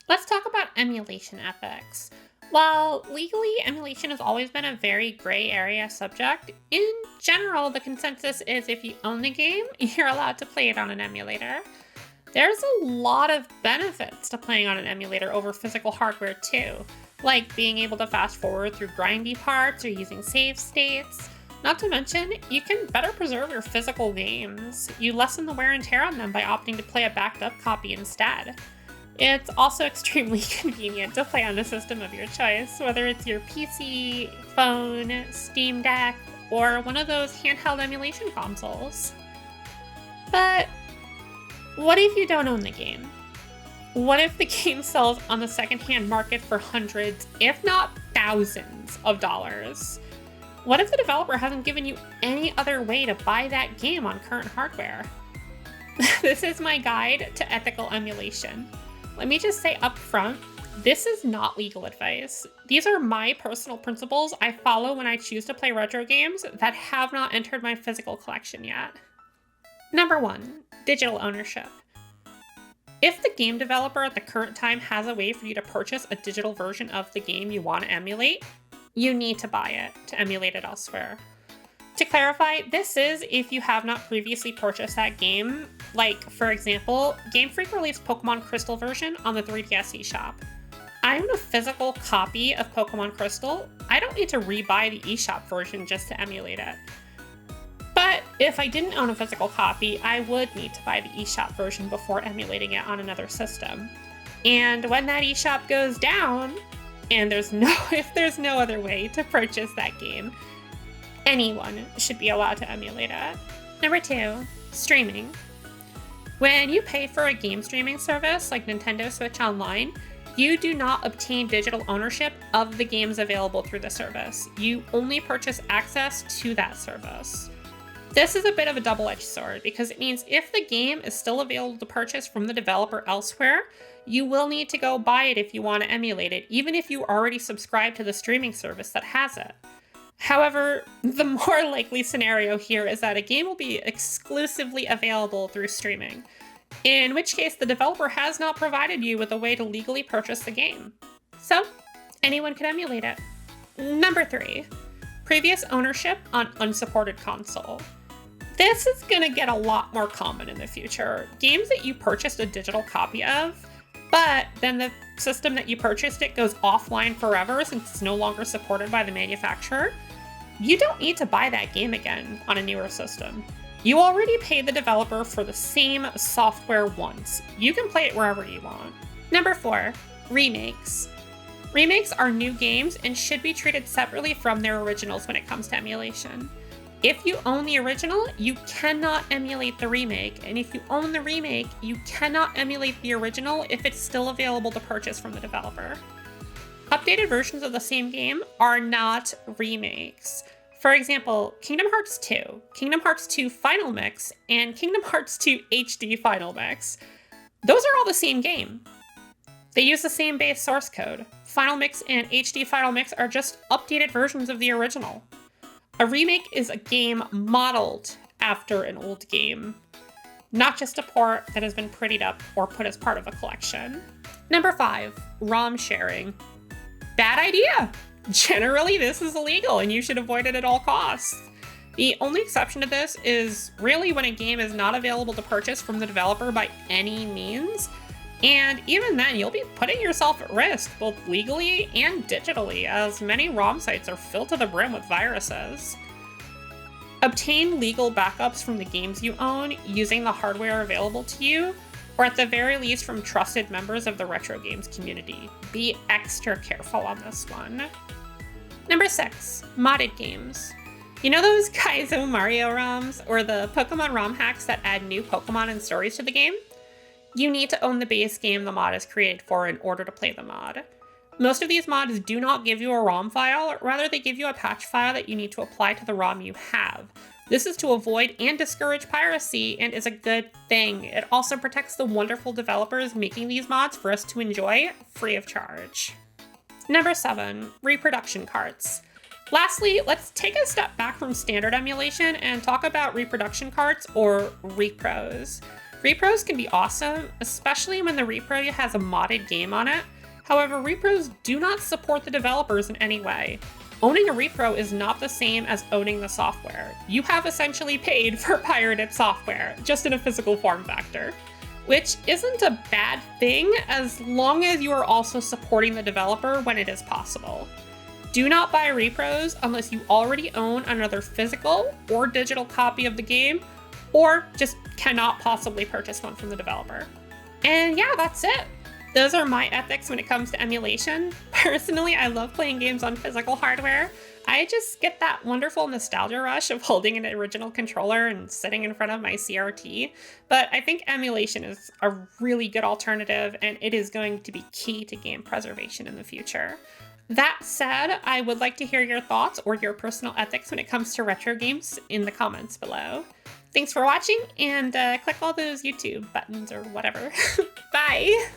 Let's talk about emulation ethics. While legally, emulation has always been a very gray area subject, in general, the consensus is if you own the game, you're allowed to play it on an emulator. There's a lot of benefits to playing on an emulator over physical hardware, too, like being able to fast forward through grindy parts or using save states. Not to mention, you can better preserve your physical games. You lessen the wear and tear on them by opting to play a backed up copy instead. It's also extremely convenient to play on a system of your choice, whether it's your PC, phone, Steam Deck, or one of those handheld emulation consoles. But what if you don't own the game? What if the game sells on the secondhand market for hundreds, if not thousands of dollars? What if the developer hasn't given you any other way to buy that game on current hardware? This is my guide to ethical emulation. Let me just say up front, this is not legal advice. These are my personal principles I follow when I choose to play retro games that have not entered my physical collection yet. Number 1, digital ownership. If the game developer at the current time has a way for you to purchase a digital version of the game you want to emulate, you need to buy it to emulate it elsewhere. To clarify, this is if you have not previously purchased that game. Like, for example, Game Freak released Pokemon Crystal version on the 3DS eShop. I own a physical copy of Pokemon Crystal. I don't need to rebuy the eShop version just to emulate it. But if I didn't own a physical copy, I would need to buy the eShop version before emulating it on another system. And when that eShop goes down, and if there's no other way to purchase that game, anyone should be allowed to emulate it. Number 2, streaming. When you pay for a game streaming service like Nintendo Switch Online, you do not obtain digital ownership of the games available through the service. You only purchase access to that service. This is a bit of a double-edged sword because it means if the game is still available to purchase from the developer elsewhere, you will need to go buy it if you want to emulate it, even if you already subscribe to the streaming service that has it. However, the more likely scenario here is that a game will be exclusively available through streaming, in which case the developer has not provided you with a way to legally purchase the game. So, anyone can emulate it. Number 3, previous ownership on unsupported console. This is going to get a lot more common in the future. Games that you purchased a digital copy of, but then the system that you purchased it goes offline forever since it's no longer supported by the manufacturer. You don't need to buy that game again on a newer system. You already paid the developer for the same software once. You can play it wherever you want. Number 4, remakes. Remakes are new games and should be treated separately from their originals when it comes to emulation. If you own the original, you cannot emulate the remake, and if you own the remake, you cannot emulate the original if it's still available to purchase from the developer. Updated versions of the same game are not remakes. For example, Kingdom Hearts 2, Kingdom Hearts 2 Final Mix, and Kingdom Hearts 2 HD Final Mix. Those are all the same game. They use the same base source code. Final Mix and HD Final Mix are just updated versions of the original. A remake is a game modeled after an old game, not just a port that has been prettied up or put as part of a collection. Number 5, ROM sharing. Bad idea! Generally, this is illegal and you should avoid it at all costs. The only exception to this is really when a game is not available to purchase from the developer by any means. And even then, you'll be putting yourself at risk, both legally and digitally, as many ROM sites are filled to the brim with viruses. Obtain legal backups from the games you own using the hardware available to you, or at the very least from trusted members of the retro games community. Be extra careful on this one. Number 6, modded games. You know those Kaizo Mario ROMs, or the Pokemon ROM hacks that add new Pokemon and stories to the game? You need to own the base game the mod is created for in order to play the mod. Most of these mods do not give you a ROM file, rather they give you a patch file that you need to apply to the ROM you have. This is to avoid and discourage piracy and is a good thing. It also protects the wonderful developers making these mods for us to enjoy free of charge. Number 7, reproduction carts. Lastly, let's take a step back from standard emulation and talk about reproduction carts, or repros. Repros can be awesome, especially when the repro has a modded game on it. However, repros do not support the developers in any way. Owning a repro is not the same as owning the software. You have essentially paid for pirated software, just in a physical form factor. Which isn't a bad thing as long as you are also supporting the developer when it is possible. Do not buy repros unless you already own another physical or digital copy of the game, or just cannot possibly purchase one from the developer. And yeah, that's it. Those are my ethics when it comes to emulation. Personally, I love playing games on physical hardware. I just get that wonderful nostalgia rush of holding an original controller and sitting in front of my CRT. But I think emulation is a really good alternative, and it is going to be key to game preservation in the future. That said, I would like to hear your thoughts or your personal ethics when it comes to retro games in the comments below. Thanks for watching, and click all those YouTube buttons or whatever. Bye!